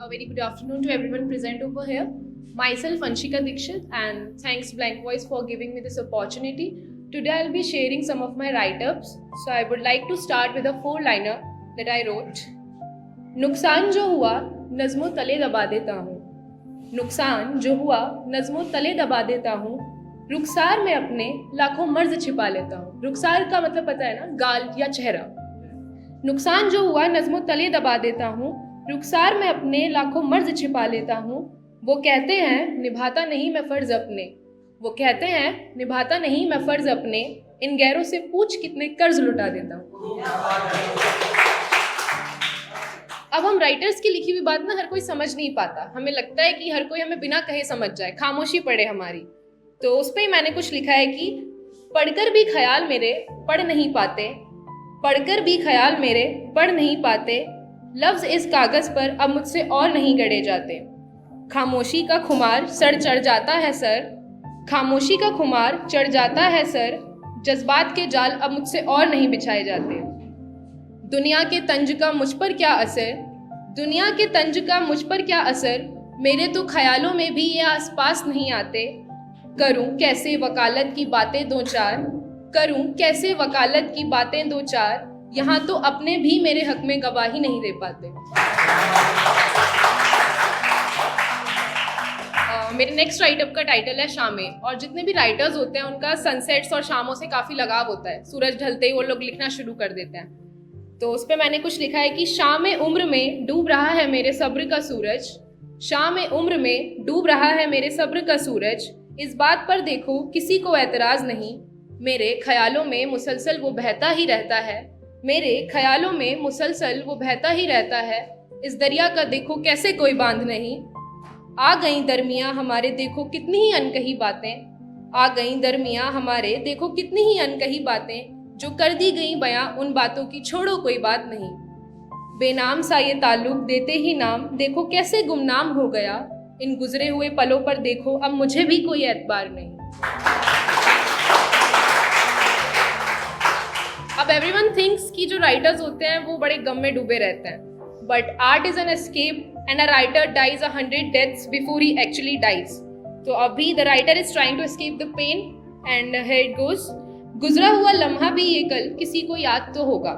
A very good afternoon to everyone present over here. Myself Anshika Dikshit, and thanks Blank Voice for giving me this opportunity. Today I'll be sharing some of my write-ups. So I would like to start with a 4-liner that I wrote. नुकसान जो हुआ नज़्मों तले दबा देता हूँ, नुकसान जो हुआ नज़्मों तले दबा देता हूँ, रुखसार में अपने लाखों मर्ज छिपा लेता हूँ. रुखसार का मतलब पता है ना, गाल या चेहरा. नुकसान जो हुआ नज़्मों तले दबा देता हूँ, रुखसार में अपने लाखों मर्ज छिपा लेता हूँ. वो कहते हैं निभाता नहीं मैं फ़र्ज़ अपने, वो कहते हैं निभाता नहीं मैं फ़र्ज़ अपने, इन गैरों से पूछ कितने कर्ज लुटा देता हूँ. अब हम राइटर्स की लिखी हुई बात ना हर कोई समझ नहीं पाता. हमें लगता है कि हर कोई हमें बिना कहे समझ जाए, खामोशी पड़े हमारी. तो उस पर ही मैंने कुछ लिखा है कि पढ़कर भी ख्याल मेरे पढ़ नहीं पाते, पढ़कर भी ख्याल मेरे पढ़ नहीं पाते, लफ्ज़ इस कागज़ पर अब मुझसे और नहीं गढ़े जाते. खामोशी का खुमार सर चढ़ जाता है सर, खामोशी का खुमार चढ़ जाता है सर, जज्बात के जाल अब मुझसे और नहीं बिछाए जाते. दुनिया के तंज का मुझ पर क्या असर, दुनिया के तंज का मुझ पर क्या असर, मेरे तो ख्यालों में भी ये आसपास नहीं आते. करूं कैसे वकालत की बातें दो चार, करूं कैसे वकालत की बातें दो चार, यहाँ तो अपने भी मेरे हक में गवाही नहीं दे पाते. मेरे नेक्स्ट राइटअप का टाइटल है शामें. और जितने भी राइटर्स होते हैं उनका सनसेट्स और शामों से काफ़ी लगाव होता है. सूरज ढलते ही वो लोग लिखना शुरू कर देते हैं. तो उस पर मैंने कुछ लिखा है कि शाम उम्र में डूब रहा है मेरे सब्र का सूरज, शाम उम्र में डूब रहा है मेरे सब्र का सूरज, इस बात पर देखो किसी को एतराज़ नहीं, मेरे ख्यालों में मुसलसल वो बहता ही रहता है, मेरे ख्यालों में मुसलसल वो बहता ही रहता है, इस दरिया का देखो कैसे कोई बांध नहीं. आ गई दरमियाँ हमारे देखो कितनी ही अनकही बातें, आ गई दरमियाँ हमारे देखो कितनी ही अनकही बातें, जो कर दी गई बयां उन बातों की छोड़ो कोई बात नहीं. बेनाम सा ये ताल्लुक देते ही नाम देखो कैसे गुमनाम हो गया, इन गुजरे हुए पलों पर देखो अब मुझे भी कोई एतबार नहीं. अब एवरीवन थिंक्स कि जो राइटर्स होते हैं वो बड़े गम में डूबे रहते हैं, but art is an escape and a writer dies 100 deaths before he actually dies. तो अभी the writer is trying to escape the pain and here it goes. गुजरा हुआ लम्हा भी ये कल किसी को याद तो होगा,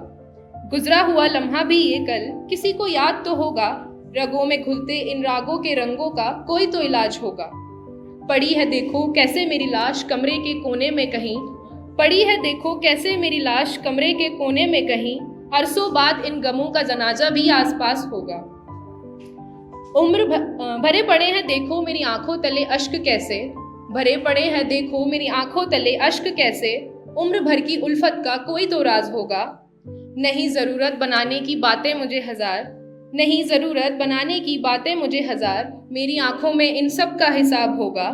गुजरा हुआ लम्हा भी ये कल किसी को याद तो होगा, रगों में घुलते इन रागों के रंगों का कोई तो इलाज होगा. पड़ी है देखो कैसे मेरी लाश कमरे के कोने में कहीं, पड़ी है देखो कैसे मेरी लाश कमरे के कोने में कहीं, अरसों बाद इन गमों का जनाजा भी आसपास होगा. उम्र भरे पड़े हैं देखो मेरी आंखों तले अश्क कैसे, भरे पड़े हैं देखो मेरी आंखों तले अश्क कैसे, उम्र भर की उल्फत का कोई तो राज होगा. नहीं ज़रूरत बनाने की बातें मुझे हज़ार, नहीं ज़रूरत बनाने की बातें मुझे हज़ार, मेरी आंखों में इन सब का हिसाब होगा.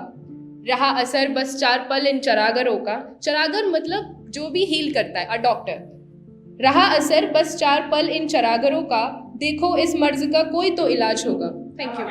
रहा असर बस 4 पल इन चरागरों का, चरागर मतलब जो भी हील करता है, अ डॉक्टर. रहा असर बस 4 पल इन चरागरों का, देखो इस मर्ज का कोई तो इलाज होगा. Thank you.